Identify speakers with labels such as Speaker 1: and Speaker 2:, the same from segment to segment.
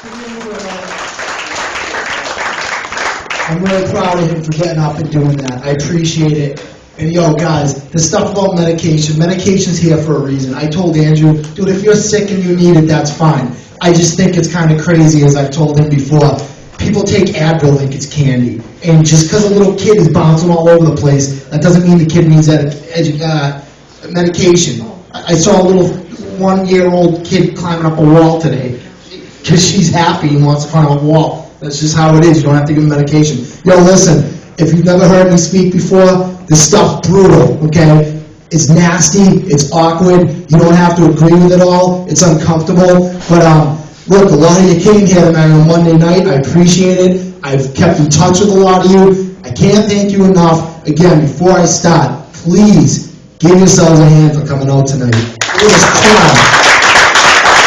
Speaker 1: I'm really proud of him for getting up and doing that. I appreciate it. And yo, guys, the stuff about medication's here for a reason. I told Andrew, dude, if you're sick and you need it, that's fine. I just think it's kind of crazy, as I've told him before. People take Advil like it's candy. And just because a little kid is bouncing all over the place, that doesn't mean the kid needs medication. I saw a little 1-year-old kid climbing up a wall today because she's happy and wants to climb up a wall. That's just how it is. You don't have to give them medication. Yo, listen, if you've never heard me speak before, this stuff brutal, okay? It's nasty, it's awkward, you don't have to agree with it all, it's uncomfortable, but look, a lot of you came here tonight on Monday night, I appreciate it, I've kept in touch with a lot of you, I can't thank you enough. Again, before I start, please give yourselves a hand for coming out tonight. It was tough.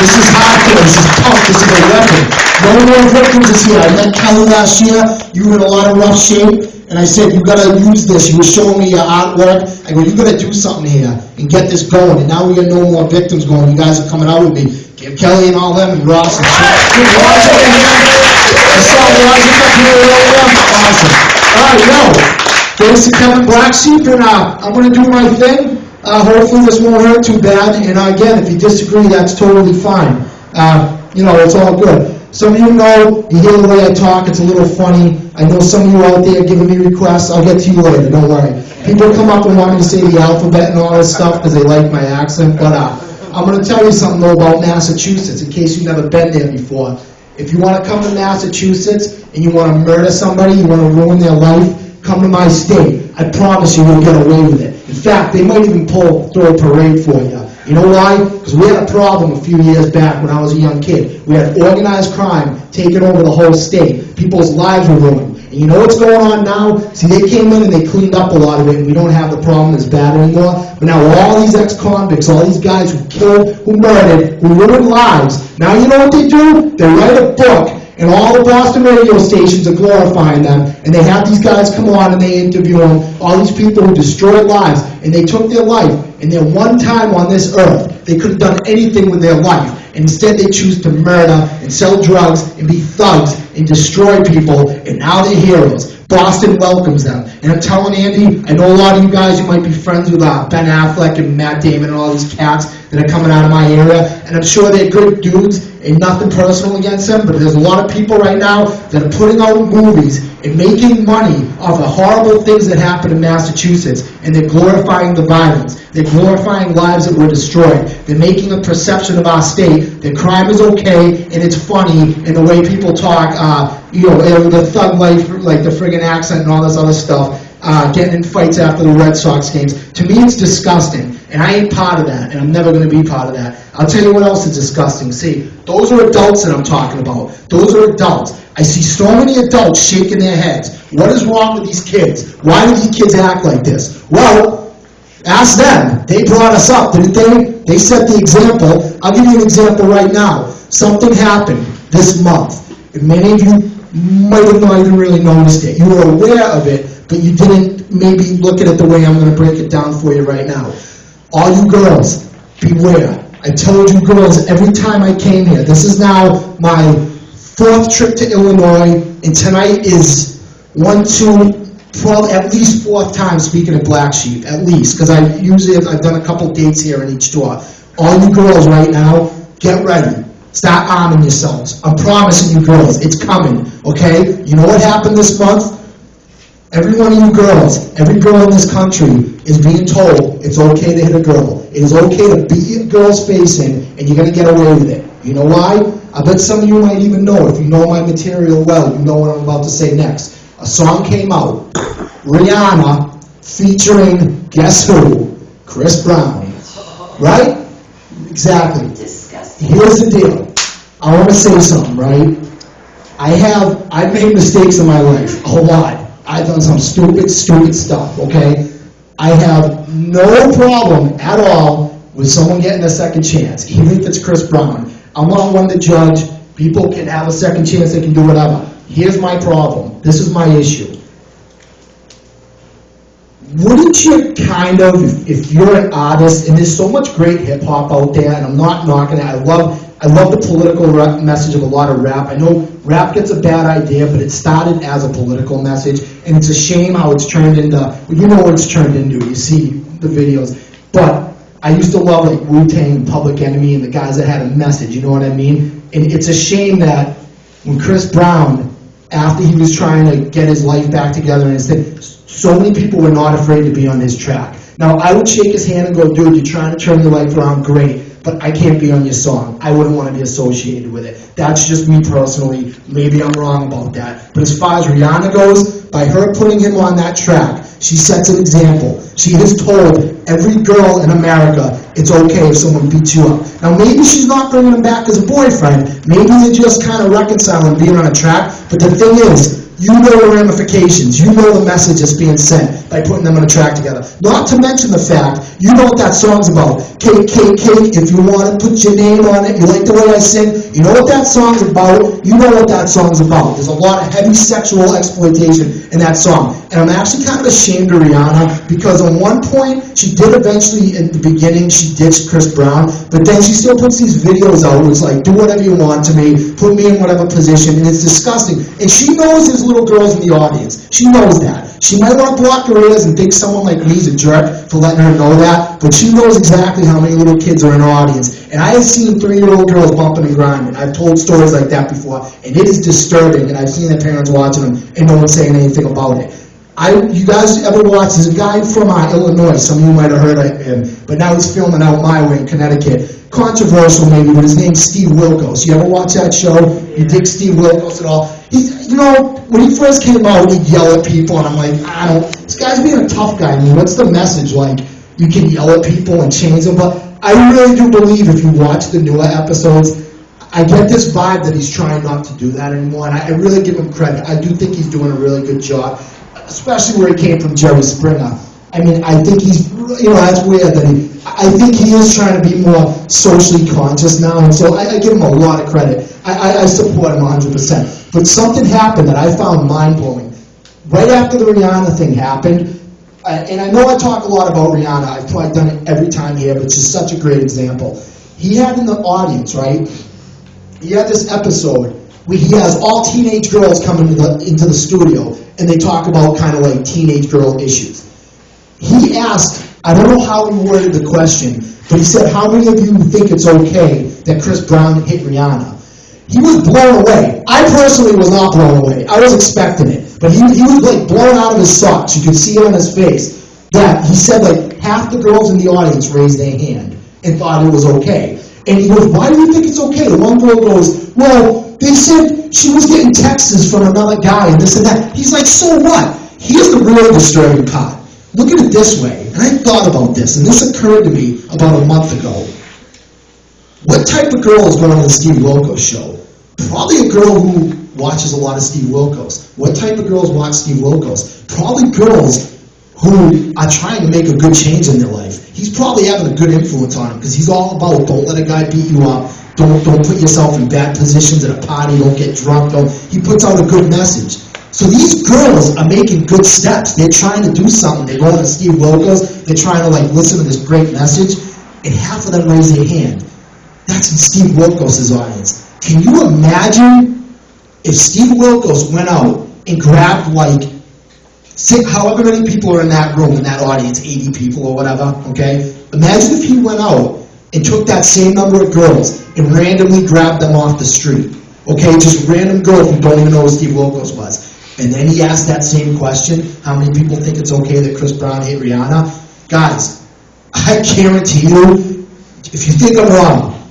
Speaker 1: This is hardcore, this is tough, this is a weapon. No more victims is here. I met Kelly last year, you were in a lot of rough shape, and I said, you gotta use this. You were showing me your artwork. I go, you gotta do something here and get this going. And now we got no more victims going. You guys are coming out with me. Give Kelly and all them and Ross and Give Roger a hand. I saw Roger up here earlier. Awesome. All right, yo. Thanks to Kevin Black Sheep, and I'm gonna do my thing. Hopefully this won't hurt too bad. And again, if you disagree, that's totally fine. It's all good. Some of you know, you hear the way I talk, it's a little funny. I know some of you out there giving me requests. I'll get to you later, don't worry. People come up and want me to say the alphabet and all this stuff because they like my accent, but I'm going to tell you something, though, about Massachusetts, in case you've never been there before. If you want to come to Massachusetts and you want to murder somebody, you want to ruin their life, come to my state. I promise you, you'll get away with it. In fact, they might even throw a parade for you. You know why? Because we had a problem a few years back when I was a young kid. We had organized crime taking over the whole state. People's lives were ruined. And you know what's going on now? See, they came in and they cleaned up a lot of it, and we don't have the problem as bad anymore. But now all these ex-convicts, all these guys who killed, who murdered, who ruined lives, now you know what they do? They write a book, and all the Boston radio stations are glorifying them, and they have these guys come on and they interview them, all these people who destroyed lives, and they took their life, and their one time on this earth, they could have done anything with their life, and instead they choose to murder and sell drugs and be thugs and destroy people, and now they're heroes. Boston welcomes them. And I'm telling Andy, I know a lot of you guys, you might be friends with Ben Affleck and Matt Damon and all these cats that are coming out of my area, and I'm sure they're good dudes, and nothing personal against them, but there's a lot of people right now that are putting out movies and making money off of horrible things that happen in Massachusetts, and they're glorifying the violence. They're glorifying lives that were destroyed. They're making a perception of our state that crime is okay, and it's funny, and the way people talk, the thug life, like the friggin' accent and all this other stuff, getting in fights after the Red Sox games. To me, it's disgusting, and I ain't part of that, and I'm never going to be part of that. I'll tell you what else is disgusting. See, those are adults that I'm talking about. Those are adults. I see so many adults shaking their heads. What is wrong with these kids? Why do these kids act like this? Well, ask them. They brought us up, didn't they? They set the example. I'll give you an example right now. Something happened this month, and many of you might have not even really noticed it. You were aware of it, but you didn't maybe look at it the way I'm going to break it down for you right now. All you girls, beware. I told you girls every time I came here. This is now my 4th trip to Illinois, and tonight is at least 4th time speaking at Black Sheep, at least, because I've done a couple dates here in each store. All you girls right now, get ready. Start arming yourselves. I'm promising you girls, it's coming, okay? You know what happened this month? Every one of you girls, every girl in this country is being told it's okay to hit a girl. It is okay to beat a girl's face in, and you're going to get away with it. You know why? I bet some of you might even know. If you know my material well, you know what I'm about to say next. A song came out, Rihanna, featuring, guess who? Chris Brown. Right? Exactly.
Speaker 2: Disgusting.
Speaker 1: Here's the deal. I want to say something, right? I've made mistakes in my life, a lot. I've done some stupid stuff, okay? I have no problem at all with someone getting a second chance, even if it's Chris Brown. I'm not one to judge. People can have a second chance, they can do whatever. Here's my problem. This is my issue. Wouldn't you kind of, if you're an artist, and there's so much great hip-hop out there, and I'm not knocking it, I love the political message of a lot of rap. I know rap gets a bad idea, but it started as a political message, and it's a shame how it's turned into, well, you know what it's turned into, you see the videos. But I used to love like Wu-Tang and Public Enemy and the guys that had a message, you know what I mean? And it's a shame that when Chris Brown, after he was trying to get his life back together, and so many people were not afraid to be on his track. Now, I would shake his hand and go, dude, you're trying to turn your life around, great, but I can't be on your song. I wouldn't want to be associated with it. That's just me personally. Maybe I'm wrong about that. But as far as Rihanna goes, by her putting him on that track, she sets an example. She has told every girl in America it's okay if someone beats you up. Now, maybe she's not bringing him back as a boyfriend. Maybe they're just kind of reconciling being on a track. But the thing is, you know the ramifications. You know the message that's being sent by putting them on a track together. Not to mention the fact, you know what that song's about. Cake, cake, cake, if you want to put your name on it. You like the way I sing? You know what that song's about? You know what that song's about. There's a lot of heavy sexual exploitation in that song. And I'm actually kind of ashamed of Rihanna, because on one point, she did eventually, in the beginning, she ditched Chris Brown, but then she still puts these videos out where it's like, do whatever you want to me, put me in whatever position, and it's disgusting. And she knows there's little girls in the audience. She knows that. She might want to block her ears and think someone like me is a jerk for letting her know that, but she knows exactly how many little kids are in her audience. And I have seen 3-year-old girls bumping and grinding. I've told stories like that before, and it is disturbing, and I've seen their parents watching them, and no one's saying anything about it. You guys ever watch, there's a guy from Illinois, some of you might have heard of him, but now he's filming out my way in Connecticut. Controversial maybe, but his name's Steve Wilkos. You ever watch that show? You dig Steve Wilkos at all? You know, when he first came out, he'd yell at people, and I'm like, this guy's being a tough guy. I mean, what's the message? Like, you can yell at people and change them, but I really do believe if you watch the newer episodes, I get this vibe that he's trying not to do that anymore, and I really give him credit. I do think he's doing a really good job, especially where he came from Jerry Springer. I mean, I think he's, that's weird that I think he is trying to be more socially conscious now, and so I give him a lot of credit. I support him 100%. But something happened that I found mind-blowing. Right after the Rihanna thing happened, and I know I talk a lot about Rihanna, I've probably done it every time here, but it's just such a great example. He had in the audience, right, he had this episode where he has all teenage girls come into the studio, and they talk about kind of like teenage girl issues. He asked, I don't know how he worded the question, but he said, how many of you think it's okay that Chris Brown hit Rihanna? He was blown away. I personally was not blown away. I was expecting it. But he was like blown out of his socks. You could see it on his face. That he said like half the girls in the audience raised their hand and thought it was okay. And he goes, why do you think it's okay? The one girl goes, well, they said she was getting texts from another guy and this and that. He's like, so what? Here's the real disturbing part. Look at it this way, and I thought about this, and this occurred to me about a month ago. What type of girl is going on the Steve Wilkos show? Probably a girl who watches a lot of Steve Wilkos. What type of girls watch Steve Wilkos? Probably girls who are trying to make a good change in their life. He's probably having a good influence on them, because he's all about don't let a guy beat you up, don't put yourself in bad positions at a party, don't get drunk, he puts out a good message. So these girls are making good steps. They're trying to do something. They're going to Steve Wilkos. They're trying to like listen to this great message. And half of them raise their hand. That's in Steve Wilkos' audience. Can you imagine if Steve Wilkos went out and grabbed like, however many people are in that room, in that audience, 80 people or whatever, okay? Imagine if he went out and took that same number of girls and randomly grabbed them off the street. Okay, just random girls who don't even know who Steve Wilkos was. And then he asked that same question, how many people think it's okay that Chris Brown hit Rihanna? Guys, I guarantee you, if you think I'm wrong,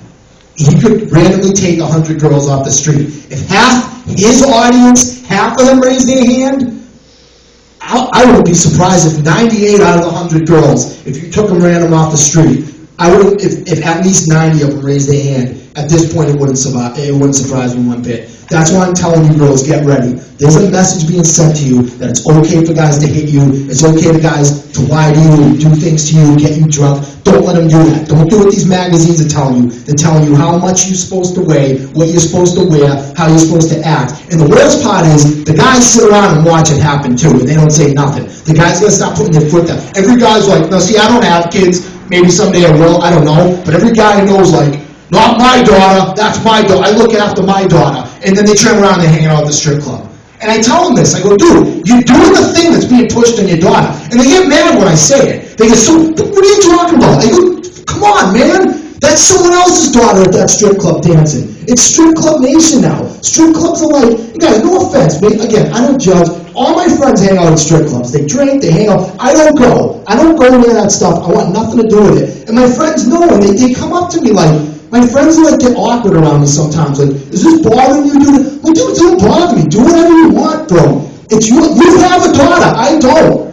Speaker 1: he could randomly take 100 girls off the street. If half his audience, half of them raised their hand, I would be surprised if 98 out of the 100 girls, if you took them random off the street, if at least 90 of them raised their hand, at this point it wouldn't surprise me one bit. That's why I'm telling you girls, get ready. There's a message being sent to you that it's okay for guys to hit you. It's okay for guys to lie to you, do things to you, get you drunk. Don't let them do that. Don't do what these magazines are telling you. They're telling you how much you're supposed to weigh, what you're supposed to wear, how you're supposed to act. And the worst part is, the guys sit around and watch it happen too, and they don't say nothing. The guys gotta stop putting their foot down. Every guy's like, no, see, I don't have kids. Maybe someday I will. I don't know. But every guy knows, like, Not my daughter, that's my daughter. I look after my daughter. And then they turn around and they're hanging out at the strip club. And I tell them this, I go, dude, you're doing the thing that's being pushed on your daughter. And they get mad when I say it. They go, so, what are you talking about? I go, come on, man. That's someone else's daughter at that strip club dancing. It's strip club nation now. Strip clubs are like, guys, no offense, man. Again, I don't judge. All my friends hang out at strip clubs. They drink, they hang out. I don't go. I don't go near that stuff. I want nothing to do with it. And my friends know, and they come up to me like, my friends like get awkward around me sometimes. Like, is this bothering you, dude? Well, dude, don't bother me. Do whatever you want, bro. It's you have a daughter. I don't.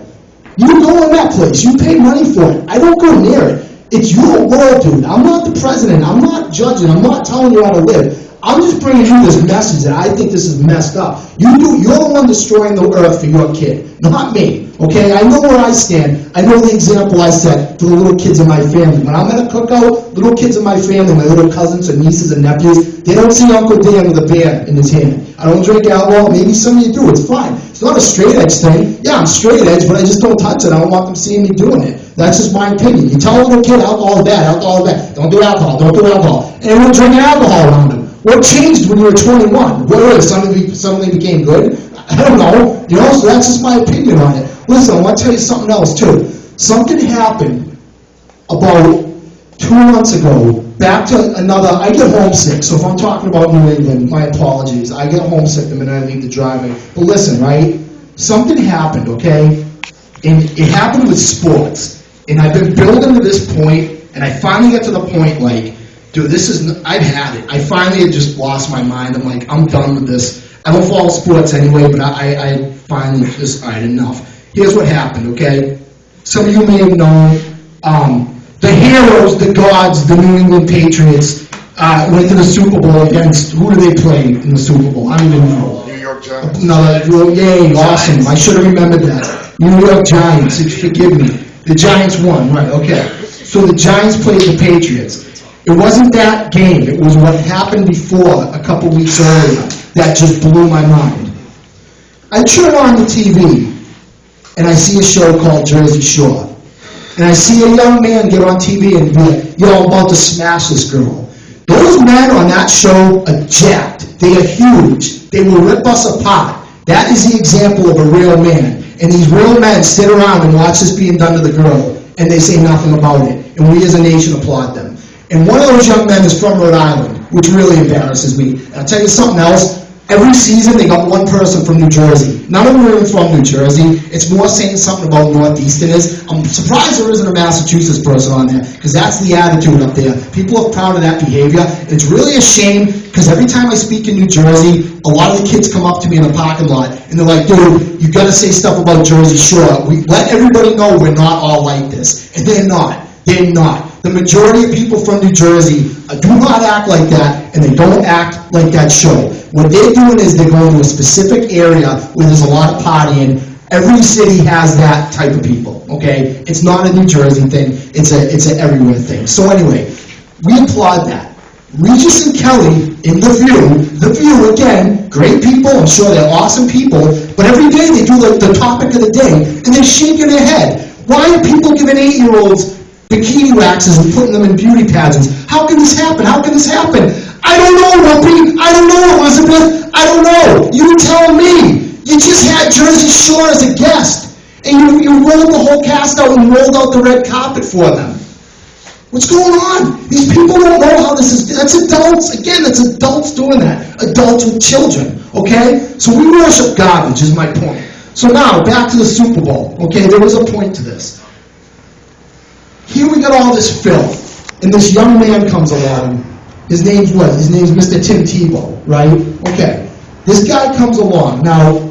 Speaker 1: You go in that place. You pay money for it. I don't go near it. It's your world, dude. I'm not the president. I'm not judging. I'm not telling you how to live. I'm just bringing you this message that I think this is messed up. You're the one destroying the earth for your kid, not me. Okay? I know where I stand. I know the example I set to the little kids in my family. When I'm at a cookout, little kids in my family, my little cousins and nieces and nephews, they don't see Uncle Dan with a beer in his hand. I don't drink alcohol. Maybe some of you do. It's fine. It's not a straight edge thing. Yeah, I'm straight edge, but I just don't touch it. I don't want them seeing me doing it. That's just my opinion. You tell a little kid alcohol is bad, alcohol is bad. Don't do alcohol, don't do alcohol. And everyone drinking alcohol around them. What changed when you were 21? What was it? Suddenly became good? I don't know. You know, so that's just my opinion on it. Listen, I want to tell you something else too. Something happened about 2 months ago. Back to another, I get homesick. So if I'm talking about New England, my apologies. I get homesick the minute I leave the driveway. But listen, right? Something happened, okay? And it happened with sports. And I've been building to this point, and I finally get to the point like, dude, I've had it. I finally had just lost my mind. I'm like, I'm done with this. I don't follow sports anyway, but I finally just, all right, enough. Here's what happened, okay? Some of you may have known, the heroes, the gods, the New England Patriots, went to the Super Bowl against, who do they play in the Super Bowl? I don't even know.
Speaker 2: New York Giants.
Speaker 1: Yay, awesome. I should have remembered that. New York Giants, forgive me. The Giants won, right, okay. So the Giants played the Patriots. It wasn't that game. It was what happened before, a couple weeks earlier, that just blew my mind. I turn on the TV, and I see a show called Jersey Shore. And I see a young man get on TV and be like, yo, I'm about to smash this girl. Those men on that show are jacked. They are huge. They will rip us apart. That is the example of a real man. And these real men sit around and watch this being done to the girl, and they say nothing about it. And we as a nation applaud them. And one of those young men is from Rhode Island, which really embarrasses me. And I'll tell you something else. Every season, they got one person from New Jersey. None of them are even from New Jersey. It's more saying something about Northeasterners. I'm surprised there isn't a Massachusetts person on there, because that's the attitude up there. People are proud of that behavior. And it's really a shame, because every time I speak in New Jersey, a lot of the kids come up to me in the parking lot, and they're like, dude, you got to say stuff about Jersey Shore. We let everybody know we're not all like this. And they're not. They're not. The majority of people from New Jersey do not act like that, and they don't act like that show. What they're doing is they're going to a specific area where there's a lot of partying. Every city has that type of people, okay? It's not a New Jersey thing. It's an everywhere thing. So anyway, we applaud that. Regis and Kelly in The View, again, great people. I'm sure they're awesome people. But every day they do the topic of the day, and they're shaking their head. Why are people giving 8-year-olds bikini waxes and putting them in beauty pageants? How can this happen? How can this happen? I don't know, Whoopi. I don't know, Elizabeth. I don't know. You tell me. You just had Jersey Shore as a guest, and you rolled the whole cast out and rolled out the red carpet for them. What's going on? These people don't know how this is. That's adults. Again, that's adults doing that. Adults with children, okay? So we worship garbage is my point. So now, back to the Super Bowl, okay? There was a point to this. Here we got all this filth, and this young man comes along. His name's what? His name's Mr. Tim Tebow, right? Okay. This guy comes along. Now,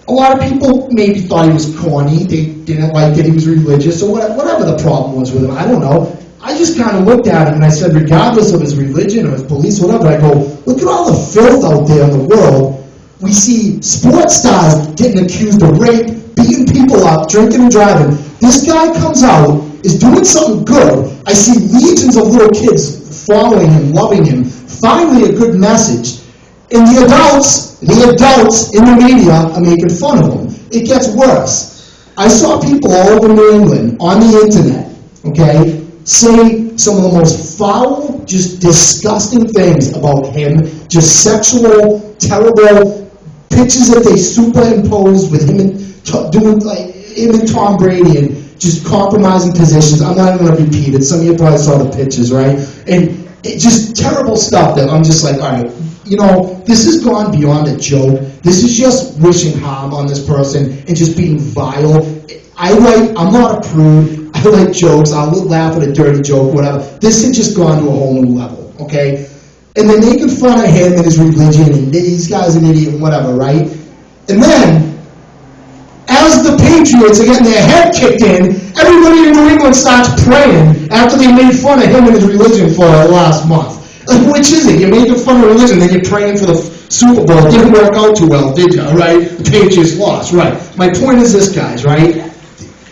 Speaker 1: a lot of people maybe thought he was corny. They didn't like that he was religious, or whatever the problem was with him. I don't know. I just kind of looked at him and I said, regardless of his religion or his beliefs, whatever, I go, look at all the filth out there in the world. We see sports stars getting accused of rape, beating people up, drinking and driving. This guy comes out, is doing something good. I see legions of little kids following him, loving him. Finally, a good message. And the adults in the media are making fun of him. It gets worse. I saw people all over New England, on the internet, okay, say some of the most foul, just disgusting things about him, just sexual, terrible pictures that they superimposed with him and doing like him and Tom Brady and just compromising positions. I'm not even going to repeat it. Some of you probably saw the pictures, right? And just terrible stuff that I'm just like, all right, you know, this has gone beyond a joke. This is just wishing harm on this person and just being vile. I'm not a prude. I like jokes. I'll laugh at a dirty joke, whatever. This has just gone to a whole new level, okay? And they're making fun of him and his religion, and these guys an idiot and whatever, right? And then, as the Patriots are getting their head kicked in, everybody in New England starts praying after they made fun of him and his religion for the last month. Like, which is it? You're making fun of religion, then you're praying for the Super Bowl. It didn't work out too well, did you? Right? The Patriots lost, right? My point is this, guys, right?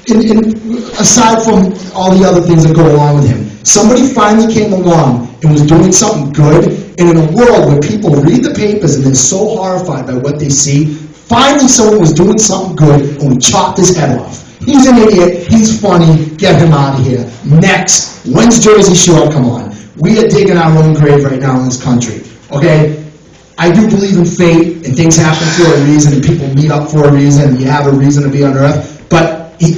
Speaker 1: Aside from all the other things that go along with him, somebody finally came along and was doing something good, and in a world where people read the papers and they're so horrified by what they see, finally someone was doing something good and we chopped his head off. He's an idiot, he's funny, get him out of here. Next, when's Jersey Shore come on? We are digging our own grave right now in this country, okay? I do believe in fate, and things happen for a reason, and people meet up for a reason, and you have a reason to be on earth, but you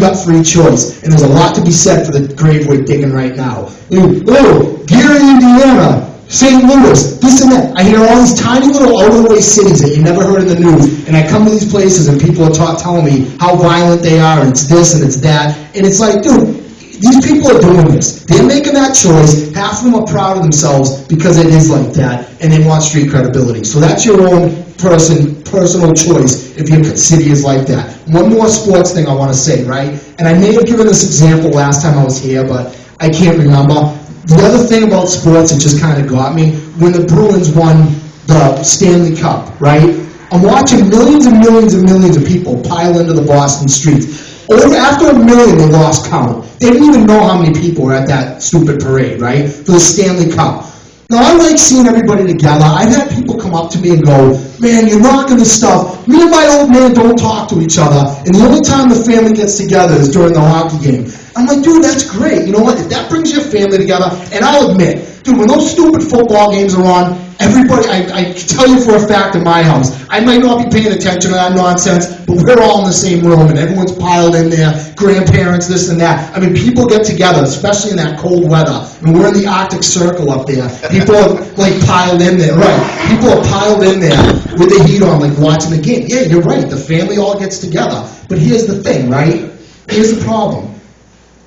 Speaker 1: got free choice, and there's a lot to be said for the grave we're digging right now. Gary, Indiana, St. Louis, this and that. I hear all these tiny little out-of-the-way cities that you never heard in the news, and I come to these places and people are telling me how violent they are, and it's this and it's that, and it's like, dude, these people are doing this. They're making that choice. Half of them are proud of themselves because it is like that, and they want street credibility. So that's your own personal choice if your city is like that. One more sports thing I want to say, right? And I may have given this example last time I was here, but I can't remember. The other thing about sports that just kind of got me, when the Bruins won the Stanley Cup, right? I'm watching millions and millions and millions of people pile into the Boston streets. After 1 million, they lost count. They didn't even know how many people were at that stupid parade, right? For the Stanley Cup. Now, I like seeing everybody together. I've had people come up to me and go, man, you're rocking this stuff. Me and my old man don't talk to each other, and the only time the family gets together is during the hockey game. I'm like, dude, that's great. You know what? If that brings your family together, and I'll admit, dude, when those stupid football games are on, everybody, I can tell you for a fact in my house, I might not be paying attention to that nonsense, but we're all in the same room, and everyone's piled in there, grandparents, this and that. I mean, people get together, especially in that cold weather. I mean, we're in the Arctic Circle up there. People are, like, piled in there, right? People are piled in there with the heat on, like, watching the game. Yeah, you're right. The family all gets together. But here's the thing, right? Here's the problem.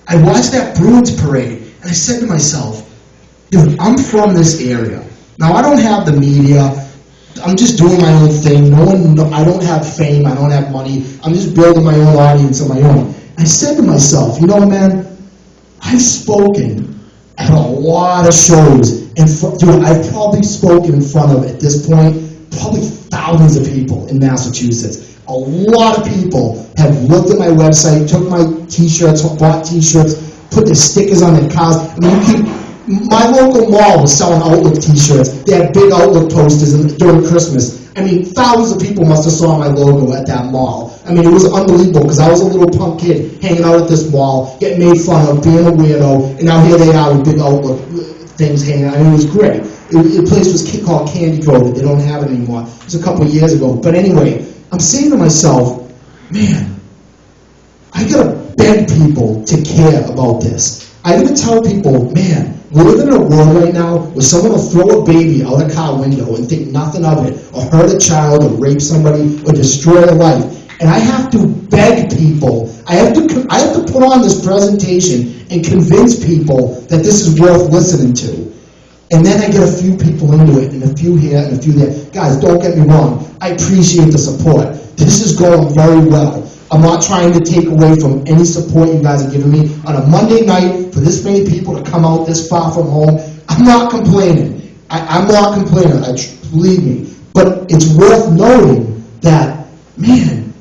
Speaker 1: I watched that Bruins parade, and I said to myself, dude, I'm from this area. Now, I don't have the media. I'm just doing my own thing. I don't have fame. I don't have money. I'm just building my own audience on my own. I said to myself, you know, man, I've spoken at a lot of shows. Dude, I've probably spoken in front of, at this point, probably thousands of people in Massachusetts. A lot of people have looked at my website, took my t-shirts, bought t-shirts, put their stickers on their cars. I mean, my local mall was selling Outlook t-shirts. They had big Outlook posters during Christmas. I mean, thousands of people must have saw my logo at that mall. I mean, it was unbelievable because I was a little punk kid hanging out at this mall, getting made fun of, being a weirdo, and now here they are with big Outlook things hanging out. I mean, it was great. The place was called Candy Coated. They don't have it anymore. It was a couple of years ago. But anyway, I'm saying to myself, man, I gotta beg people to care about this. I gotta tell people, man, we live in a world right now where someone will throw a baby out a car window and think nothing of it, or hurt a child, or rape somebody, or destroy a life. And I have to beg people. I have to put on this presentation and convince people that this is worth listening to. And then I get a few people into it, and a few here and a few there. Guys, don't get me wrong. I appreciate the support. This is going very well. I'm not trying to take away from any support you guys are giving me. On a Monday night, for this many people to come out this far from home, I'm not complaining. I'm not complaining, believe me. But it's worth noting that, man,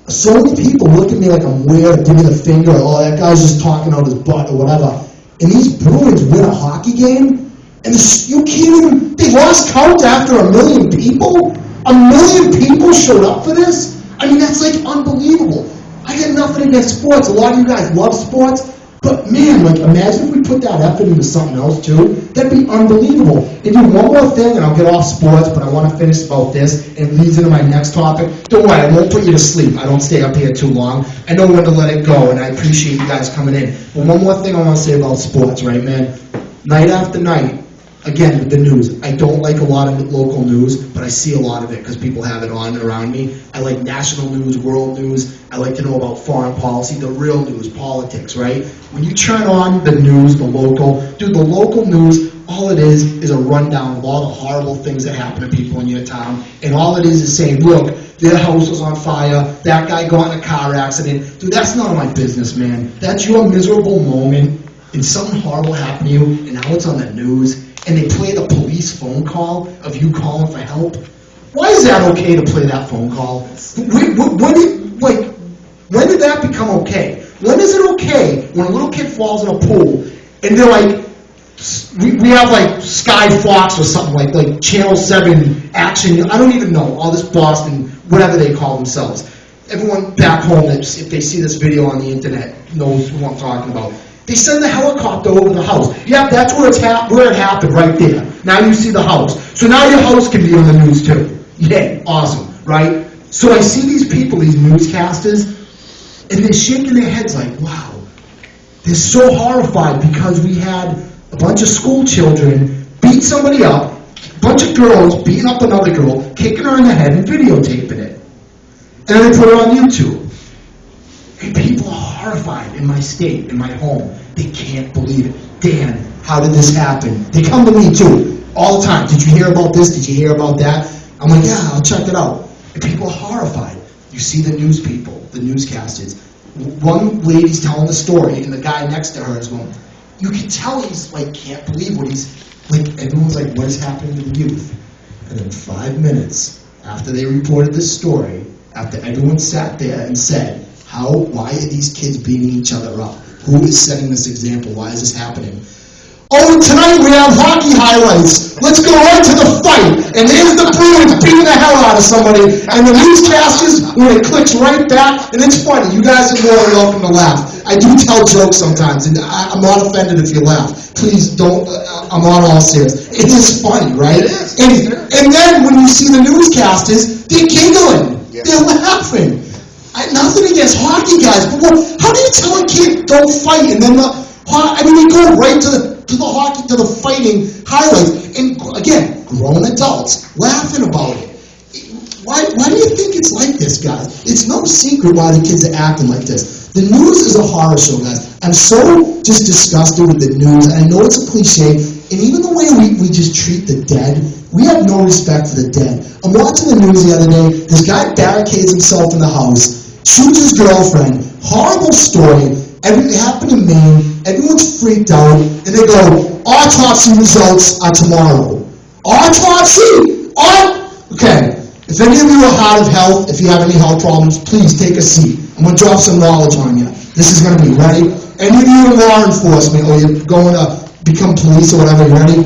Speaker 1: so many people look at me like I'm weird, give me the finger, oh, that guy's just talking out his butt or whatever. And these Bruins win a hockey game, and you can't even, they lost count after 1 million people? 1 million people showed up for this? I mean, that's like unbelievable. I got nothing against sports. A lot of you guys love sports. But man, like, imagine if we put that effort into something else too. That'd be unbelievable. And do one more thing, and I'll get off sports, but I want to finish about this, and it leads into my next topic. Don't worry, I won't put you to sleep. I don't stay up here too long. I know when to let it go, and I appreciate you guys coming in. But one more thing I want to say about sports, right, man? Night after night, again, with the news. I don't like a lot of local news, but I see a lot of it because people have it on around me. I like national news, world news. I like to know about foreign policy, the real news, politics, right? When you turn on the news, the local news, all it is a rundown of all the horrible things that happen to people in your town. And all it is saying, look, their house was on fire, that guy got in a car accident. Dude, that's none of my business, man. That's your miserable moment, and something horrible happened to you, and now it's on the news. And they play the police phone call of you calling for help. Why is that okay to play that phone call? When did that become okay? When is it okay when a little kid falls in a pool and they're like, we have like Sky Fox or something like Channel 7 Action, I don't even know, all this Boston, whatever they call themselves. Everyone back home, if they see this video on the internet, knows who I'm talking about. They send the helicopter over the house. Yeah, that's where it happened, right there. Now you see the house. So now your house can be on the news too. Yeah, awesome, right? So I see these people, these newscasters, and they're shaking their heads like, wow. They're so horrified because we had a bunch of school children beat somebody up, a bunch of girls beating up another girl, kicking her in the head and videotaping it. And then they put it on YouTube. And people are horrified in my state, in my home. They can't believe it. Dan, how did this happen? They come to me too, all the time. Did you hear about this? Did you hear about that? I'm like, yeah, I'll check it out. And people are horrified. You see the news people, the newscasters. One lady's telling the story, and the guy next to her is going, you can tell he's like, can't believe what he's, like, everyone's like, what is happening to the youth? And then 5 minutes after they reported this story, after everyone sat there and said, why are these kids beating each other up? Who is setting this example? Why is this happening? Oh, tonight we have hockey highlights. Let's go right to the fight. And here's the Bruins beating the hell out of somebody. And the newscasters, when it clicks right back, and it's funny. You guys are more than welcome to laugh. I do tell jokes sometimes, and I'm not offended if you laugh. Please don't, I'm not all serious. It is funny, right? And then when you see the newscasters, they're giggling. Yeah. They're laughing. Nothing against hockey guys, but how do you tell a kid don't fight? And then we go right to the fighting highlights. And again, grown adults laughing about it. Why do you think it's like this, guys? It's no secret why the kids are acting like this. The news is a horror show, guys. I'm so just disgusted with the news. I know it's a cliche, and even the way we just treat the dead, we have no respect for the dead. I'm watching the news the other day. This guy barricades himself in the house, shoots his girlfriend. Horrible story. It happened in Maine. Everyone's freaked out, and they go, autopsy results are tomorrow. Autopsy? Okay. If any of you are hard of health, if you have any health problems, please take a seat. I'm going to drop some knowledge on you. This is going to be ready. Any of you in law enforcement, or you're going to become police or whatever, you ready?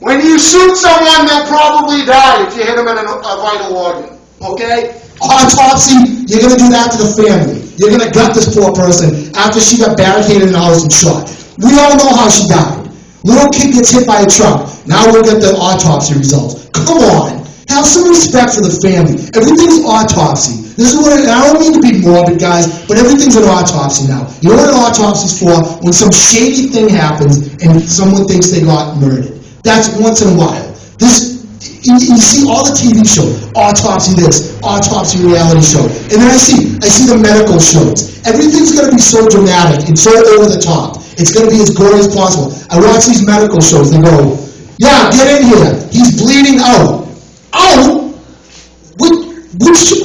Speaker 1: When you shoot someone, they'll probably die if you hit them in a vital organ. Okay? Autopsy, you're going to do that to the family. You're going to gut this poor person after she got barricaded in the house and shot. We all know how she died. Little kid gets hit by a truck. Now we'll get the autopsy results. Come on. Have some respect for the family. Everything's autopsy. This is what I don't mean to be morbid, guys, but everything's an autopsy now. You know what an autopsy's for? When some shady thing happens and someone thinks they got murdered. That's once in a while. You see all the TV shows, autopsy this, autopsy reality show, and then I see the medical shows. Everything's going to be so dramatic and so over the top. It's going to be as gory as possible. I watch these medical shows. They go, yeah, get in here. He's bleeding out. Out?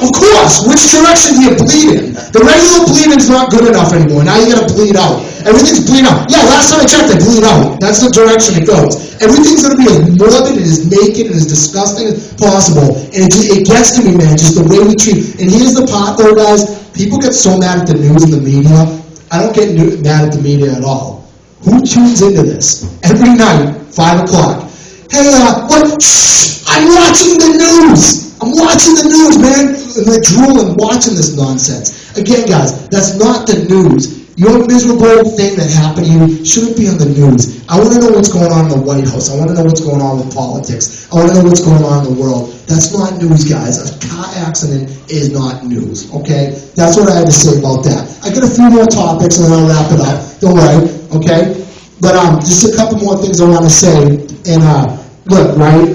Speaker 1: Of course. Which direction do you bleed in? The regular bleeding's not good enough anymore. Now you got to bleed out. Everything's bleed out. Yeah, last time I checked, they bleed out. That's the direction it goes. Everything's going to be as morbid and as naked and as disgusting as possible. And it gets to me, man, just the way we treat. And here's the part, though, guys. People get so mad at the news and the media. I don't get mad at the media at all. Who tunes into this? Every night, 5 o'clock. Hey, what? Shh, I'm watching the news. I'm watching the news, man. And they're drooling watching this nonsense. Again, guys, that's not the news. Your miserable thing that happened to you shouldn't be on the news. I want to know what's going on in the White House. I want to know what's going on with politics. I want to know what's going on in the world. That's not news, guys. A car accident is not news, okay? That's what I had to say about that. I got a few more topics and then I'll wrap it up. Don't worry, okay? But just a couple more things I want to say. And look, right?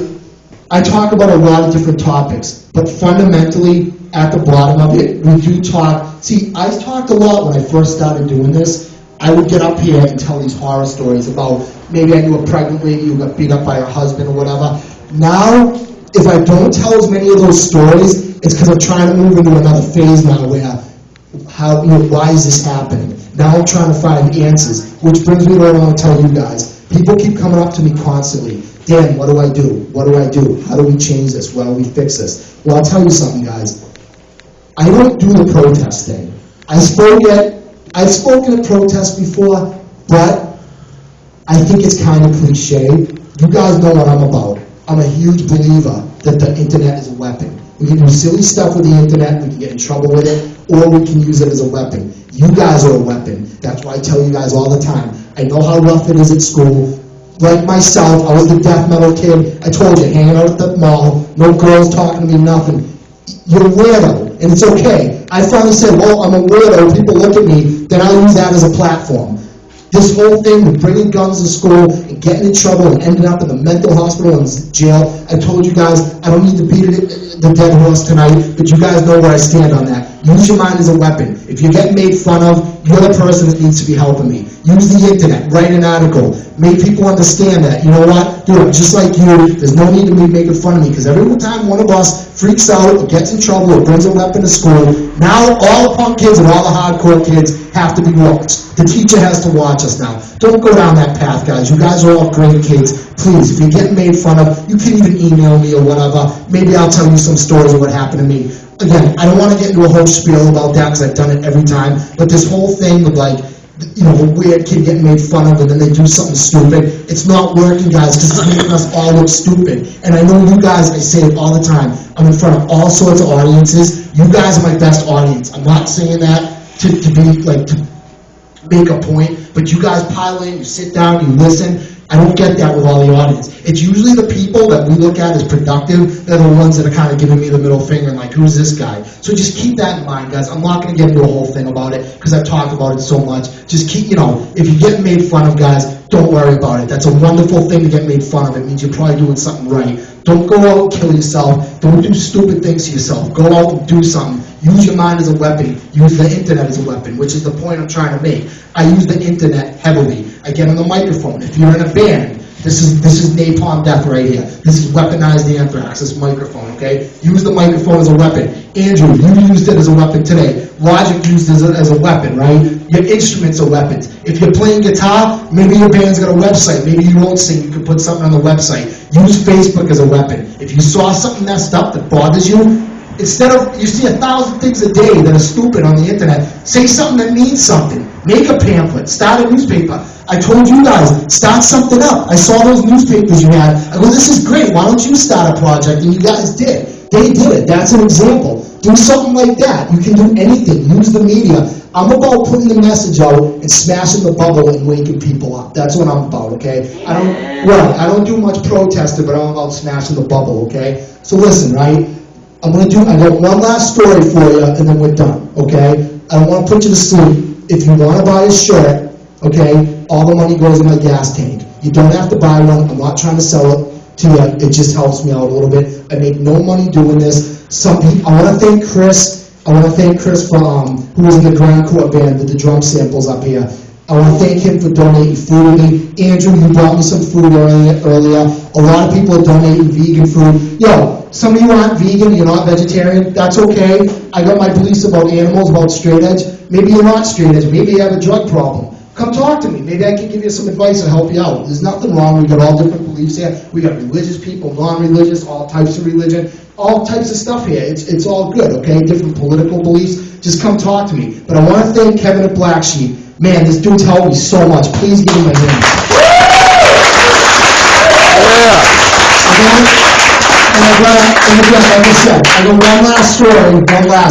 Speaker 1: I talk about a lot of different topics, but fundamentally, at the bottom of it, we do talk. See, I talked a lot when I first started doing this. I would get up here and tell these horror stories about maybe I knew a pregnant lady who got beat up by her husband or whatever. Now, if I don't tell as many of those stories, it's because I'm trying to move into another phase now where, why is this happening? Now I'm trying to find answers, which brings me to what I want to tell you guys. People keep coming up to me constantly. Dan, what do I do? What do I do? How do we change this? How do we fix this? Well, I'll tell you something, guys. I don't do the protest thing. I've spoken at protests before, but I think it's kind of cliche. You guys know what I'm about. I'm a huge believer that the internet is a weapon. We can do silly stuff with the internet, we can get in trouble with it, or we can use it as a weapon. You guys are a weapon. That's why I tell you guys all the time. I know how rough it is at school. Like myself, I was the death metal kid. I told you, hanging out at the mall, no girls talking to me, nothing. You're a weirdo, and it's okay. I finally said, well, I'm a weirdo, people look at me, then I'll use that as a platform. This whole thing with bringing guns to school and getting in trouble and ending up in the mental hospital and jail, I told you guys, I don't need to beat the dead horse tonight, but you guys know where I stand on that. Use your mind as a weapon. If you're getting made fun of, you're the person that needs to be helping me. Use the internet, write an article, make people understand that, you know what, dude, I'm just like you, there's no need to be making fun of me, because every time one of us freaks out or gets in trouble or brings a weapon to school, now all the punk kids and all the hardcore kids have to be watched. The teacher has to watch us now. Don't go down that path, guys. You guys are all great kids. Please, if you're getting made fun of, you can even email me or whatever. Maybe I'll tell you some stories of what happened to me. Again, I don't want to get into a whole spiel about that because I've done it every time, but this whole thing of like, a weird kid getting made fun of and then they do something stupid, it's not working, guys, because it's making us all look stupid. And I know you guys, I say it all the time, I'm in front of all sorts of audiences. You guys are my best audience. I'm not saying that to be like, to make a point, but you guys pile in, you sit down, you listen. I don't get that with all the audience. It's usually the people that we look at as productive that are the ones that are kind of giving me the middle finger and like, who's this guy? So just keep that in mind, guys. I'm not going to get into a whole thing about it because I've talked about it so much. Just keep, if you get made fun of, guys, don't worry about it. That's a wonderful thing to get made fun of. It means you're probably doing something right. Don't go out and kill yourself. Don't do stupid things to yourself. Go out and do something. Use your mind as a weapon. Use the internet as a weapon, which is the point I'm trying to make. I use the internet heavily. I get on the microphone. If you're in a band, this is Napalm Death right here. This is weaponized anthrax, this microphone, okay? Use the microphone as a weapon. Andrew, you used it as a weapon today. Logic used it as a weapon, right? Your instruments are weapons. If you're playing guitar, maybe your band's got a website. Maybe you won't sing. You can put something on the website. Use Facebook as a weapon. If you saw something messed up that bothers you, instead of, you see 1,000 things a day that are stupid on the internet, say something that means something. Make a pamphlet. Start a newspaper. I told you guys, start something up. I saw those newspapers you had. I go, this is great. Why don't you start a project? And you guys did. They did it. That's an example. Do something like that. You can do anything. Use the media. I'm about putting the message out and smashing the bubble and waking people up. That's what I'm about, okay? I don't do much protesting, but I'm about smashing the bubble, okay? So listen, right? I got one last story for you, and then we're done, okay? I don't want to put you to sleep. If you want to buy a shirt, okay, all the money goes in my gas tank. You don't have to buy one. I'm not trying to sell it to you. It just helps me out a little bit. I make no money doing this. I want to thank Chris. I want to thank Chris from who was in the Grand Court band with the drum samples up here. I want to thank him for donating food to me. Andrew, you brought me some food earlier. A lot of people are donating vegan food. Yo, some of you aren't vegan, you're not vegetarian. That's okay. I got my beliefs about animals, about straight edge. Maybe you're not straight edge. Maybe you have a drug problem. Come talk to me. Maybe I can give you some advice and help you out. There's nothing wrong. We got all different beliefs here. We got religious people, non-religious, all types of religion, all types of stuff here. It's all good, okay? Different political beliefs. Just come talk to me. But I want to thank Kevin at Black Sheep. Man, this dude's helped me so much. Please give him a hand. Yeah. And And again, like I said, I got one last story,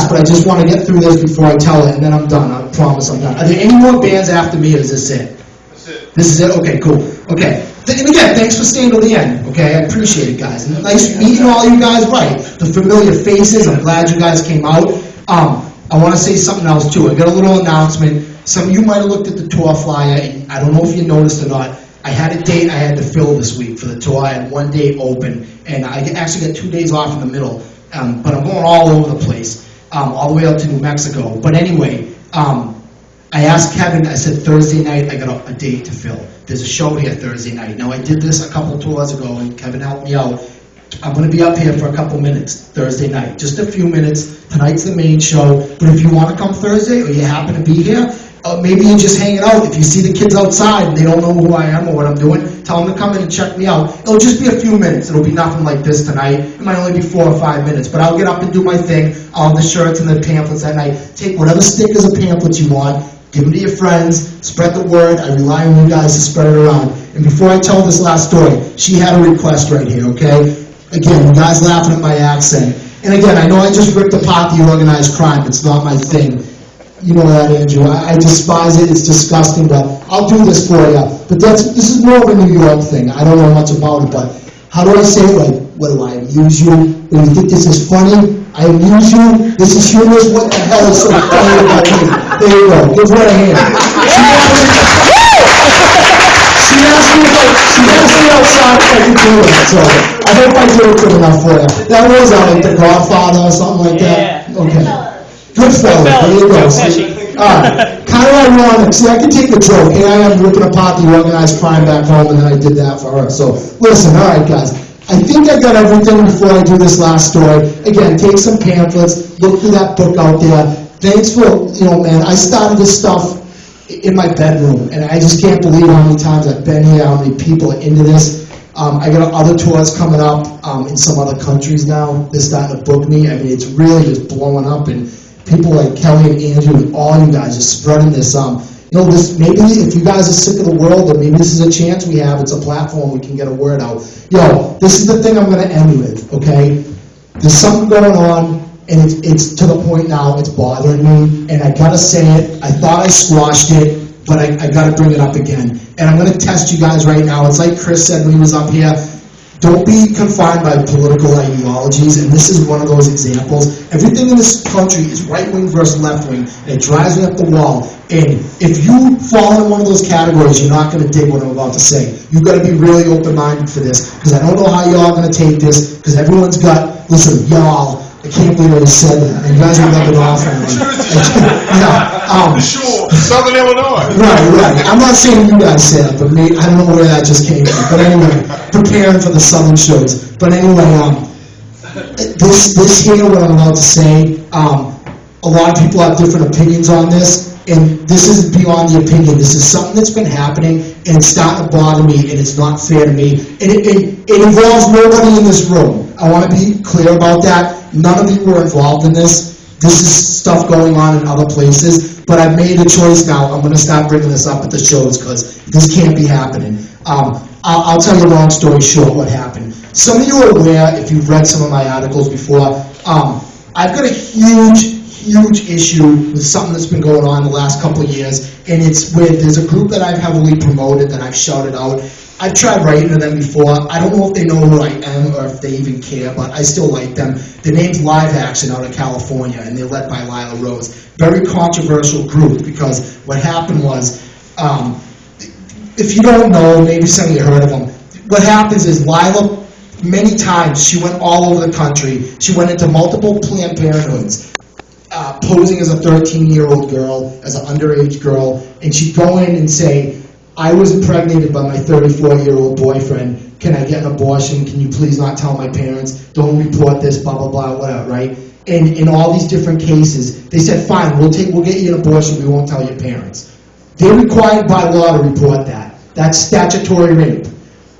Speaker 1: but I just want to get through this before I tell it, and then I'm done. I promise I'm done. Are there any more bands after me, or is this it?
Speaker 2: That's it.
Speaker 1: This is it? Okay, cool. Okay. And again, thanks for staying till the end, okay? I appreciate it, guys. And nice meeting all you guys, right. The familiar faces, I'm glad you guys came out. I want to say something else, too. I got a little announcement. Some of you might have looked at the tour flyer, and I don't know if you noticed or not. I had a date I had to fill this week for the tour. I had one date open, and I actually got 2 days off in the middle. But I'm going all over the place, all the way up to New Mexico. But anyway, I asked Kevin, I said, Thursday night, I got a date to fill. There's a show here Thursday night. Now, I did this a couple tours ago, and Kevin helped me out. I'm going to be up here for a couple minutes Thursday night, just a few minutes. Tonight's the main show. But if you want to come Thursday, or you happen to be here, maybe you're just hanging out. If you see the kids outside and they don't know who I am or what I'm doing, tell them to come in and check me out. It'll just be a few minutes. It'll be nothing like this tonight. It might only be 4 or 5 minutes. But I'll get up and do my thing. I'll have the shirts and the pamphlets that night. Take whatever stickers or pamphlets you want. Give them to your friends. Spread the word. I rely on you guys to spread it around. And before I tell this last story, she had a request right here, okay? Again, you guys laughing at my accent. And again, I know I just ripped apart the organized crime. It's not my thing. You know that, Andrew. I despise it. It's disgusting, but I'll do this for you. But this is more of a New York thing. I don't know much about it, but how do I say it? Like, what do I amuse you? When you think this is funny, I amuse you. This is humorous. What the hell is so funny about me? There you go. Give her a hand. She asked me outside if I could do it, so I hope I did it good enough for you. That was like The Godfather or something like that?
Speaker 3: Yeah.
Speaker 1: Okay. Goodfellas, there you go. Kind of ironic. See, I can take a joke. Here I am ripping apart the organized crime back home, and then I did that for her. So, listen, all right, guys. I think I got everything before I do this last story. Again, take some pamphlets, look through that book out there. Thanks for, man, I started this stuff in my bedroom, and I just can't believe how many times I've been here, how many people are into this. I got other tours coming up in some other countries now. They're starting to book me. I mean, it's really just blowing up, and people like Kelly and Andrew and all you guys are spreading this. This maybe if you guys are sick of the world, then maybe this is a chance we have. It's a platform we can get a word out. This is the thing I'm going to end with, okay? There's something going on, and it's to the point now it's bothering me, and I got to say it. I thought I squashed it, but I got to bring it up again. And I'm going to test you guys right now. It's like Chris said when he was up here. Don't be confined by political ideologies, and this is one of those examples. Everything in this country is right-wing versus left-wing, and it drives me up the wall. And if you fall into one of those categories, you're not going to dig what I'm about to say. You've got to be really open-minded for this, because I don't know how y'all are going to take this, because everyone's got, listen, y'all, I can't believe I just said that. And you guys are rubbing off on me.
Speaker 2: Sure, Southern Illinois.
Speaker 1: Right. I'm not saying you guys said it, but me, I don't know where that just came from. But anyway, preparing for the Southern shows. But anyway, this here, what I'm about to say, a lot of people have different opinions on this, and this is beyond the opinion. This is something that's been happening, and it's starting to bother me, and it's not fair to me. And it involves nobody in this room. I want to be clear about that. None of you were involved in this. This is stuff going on in other places, but I've made a choice now. I'm going to stop bringing this up at the shows because this can't be happening. I'll tell you a long story short what happened. Some of you are aware, if you've read some of my articles before, I've got a huge issue with something that's been going on the last couple of years, and it's with, there's a group that I've heavily promoted that I've shouted out. I've tried writing to them before. I don't know if they know who I am or if they even care, but I still like them. Their name's Live Action out of California, and they're led by Lila Rose. Very controversial group, because what happened was, if you don't know, maybe some of you heard of them, what happens is Lila, many times, she went all over the country. She went into multiple Planned Parenthoods, posing as a 13-year-old girl, as an underage girl, and she'd go in and say, I was impregnated by my 34-year-old boyfriend. Can I get an abortion? Can you please not tell my parents? Don't report this, blah, blah, blah, whatever, right? And in all these different cases, they said, fine, we'll get you an abortion, we won't tell your parents. They're required by law to report that. That's statutory rape.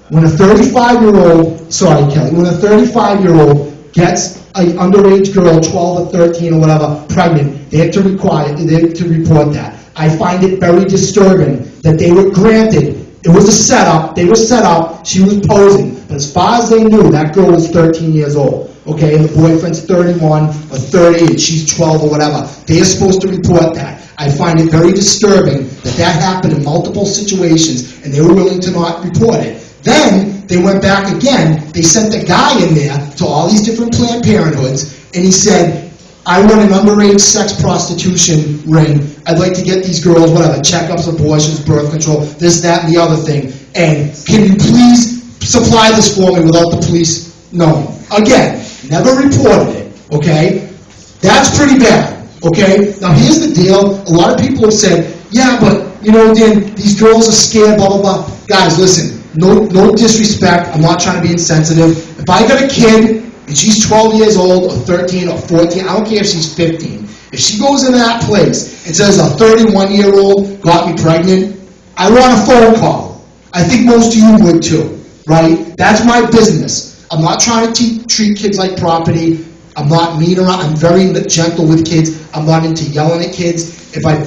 Speaker 1: When a 35-year-old, sorry, Kelly, when a 35-year-old gets an underage girl, 12 or 13 or whatever, pregnant, they have to report that. I find it very disturbing that they were granted, it was a setup, they were set up, she was posing, but as far as they knew, that girl was 13 years old. okay, and the boyfriend's 31 or 30 and she's 12 or whatever, they are supposed to report that. I find it very disturbing that happened in multiple situations and they were willing to not report it. Then they went back again, they sent a guy in there to all these different Planned Parenthoods, and he said, I run an underage sex prostitution ring. I'd like to get these girls, whatever, checkups, abortions, birth control, this, that, and the other thing. And can you please supply this for me without the police knowing? Again, never reported it, okay? That's pretty bad, okay? Now here's the deal. A lot of people have said, yeah, but, you know, Dan, these girls are scared, blah, blah, blah. Guys, listen, no disrespect. I'm not trying to be insensitive. If I got a kid, and she's 12 years old, or 13, or 14, I don't care if she's 15. If she goes in that place and says a 31-year-old got me pregnant, I want a phone call. I think most of you would too, right? That's my business. I'm not trying to treat kids like property. I'm not mean around. I'm very gentle with kids. I'm not into yelling at kids. If I'm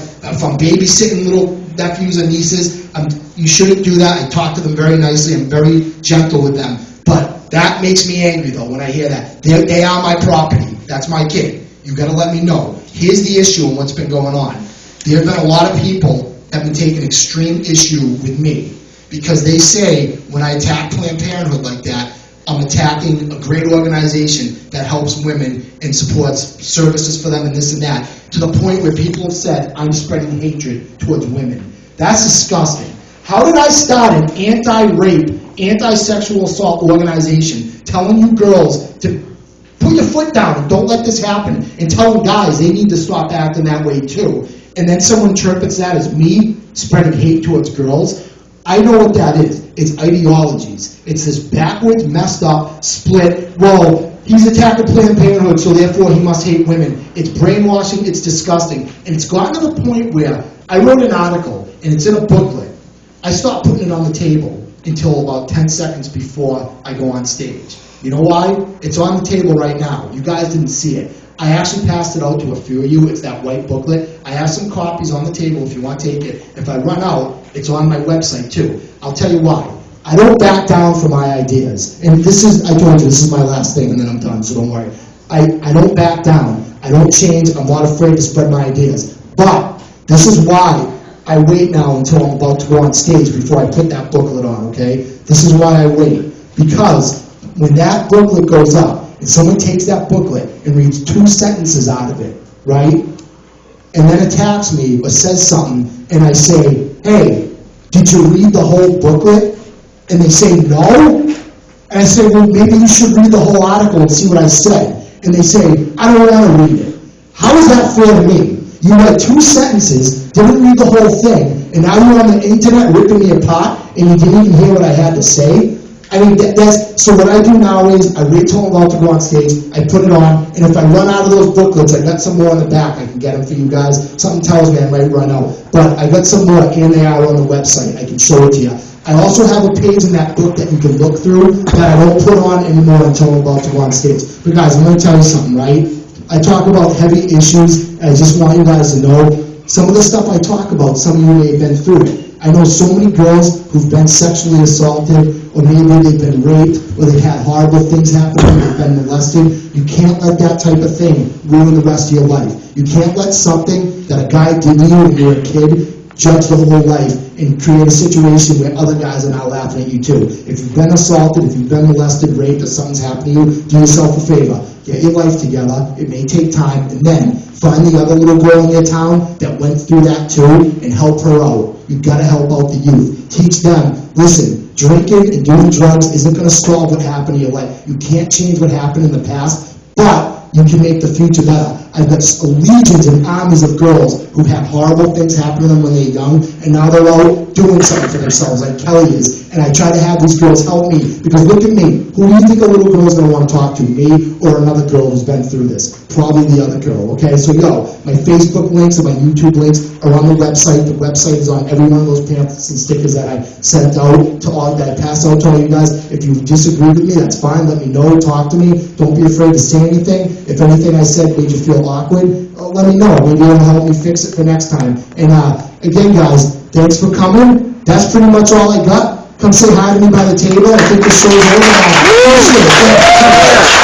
Speaker 1: babysitting little nephews and nieces, you shouldn't do that. I talk to them very nicely. I'm very gentle with them. But that makes me angry, though, when I hear that. They are my property. That's my kid. You've got to let me know. Here's the issue and what's been going on. There have been a lot of people that have been taking extreme issue with me because they say when I attack Planned Parenthood like that, I'm attacking a great organization that helps women and supports services for them and this and that, to the point where people have said I'm spreading hatred towards women. That's disgusting. How did I start an anti-rape, anti-sexual assault organization telling you girls to put your foot down and don't let this happen, and telling guys they need to stop acting that way too, and then someone interprets that as me spreading hate towards girls? I know what that is. It's ideologies. It's this backwards, messed up, split, well, he's attacking Planned Parenthood, so therefore he must hate women. It's brainwashing, it's disgusting. And it's gotten to the point where I wrote an article, and it's in a booklet. I stopped putting it on the table until about 10 seconds before I go on stage. You know why? It's on the table right now. You guys didn't see it. I actually passed it out to a few of you. It's that white booklet. I have some copies on the table if you want to take it. If I run out, it's on my website too. I'll tell you why. I don't back down from my ideas. And this is, I told you, this is my last thing and then I'm done, so don't worry. I don't back down. I don't change. I'm not afraid to spread my ideas. But this is why I wait now until I'm about to go on stage before I put that booklet on, okay? This is why I wait. Because when that booklet goes up, and someone takes that booklet and reads 2 sentences out of it, right? And then attacks me or says something, and I say, hey, did you read the whole booklet? And they say, no. And I say, well, maybe you should read the whole article and see what I said. And they say, I don't want to read it. How is that fair to me? You read 2 sentences, didn't read the whole thing, and now you're on the internet ripping me apart, and you didn't even hear what I had to say? I mean, so what I do now is I wait till I'm about to go on stage, I put it on, and if I run out of those booklets, I got some more in the back. I can get them for you guys. Something tells me I might run out. But I got some more, and they are on the website. I can show it to you. I also have a page in that book that you can look through that I don't put on anymore until I'm about to go on stage. But guys, I'm going to tell you something, right? I talk about heavy issues, and I just want you guys to know some of the stuff I talk about, some of you may have been through it. I know so many girls who've been sexually assaulted, or maybe they've been raped, or they've had horrible things happen to them, they've been molested. You can't let that type of thing ruin the rest of your life. You can't let something that a guy did to you when you were a kid judge the whole life and create a situation where other guys are now laughing at you too. If you've been assaulted, if you've been molested, raped, or something's happened to you, do yourself a favor. Get your life together. It may take time, and then find the other little girl in your town that went through that too and help her out. You've got to help out the youth. Teach them, listen, drinking and doing drugs isn't going to solve what happened in your life. You can't change what happened in the past, but you can make the future better. I've got legions and armies of girls who've had horrible things happen to them when they were young, and now they're out doing something for themselves, like Kelly is. And I try to have these girls help me, because look at me. Who do you think a little girl's going to want to talk to? Me or another girl who's been through this? Probably the other girl, okay? So, my Facebook links and my YouTube links are on the website. The website is on every one of those pamphlets and stickers that I sent out to all, that I passed out to all you guys. If you disagree with me, that's fine. Let me know. Talk to me. Don't be afraid to say anything. If anything I said made you feel awkward, let me know. Maybe it'll help me fix it for next time. And again, guys, thanks for coming. That's pretty much all I got. Come say hi to me by the table. I think the show's over now. Appreciate it.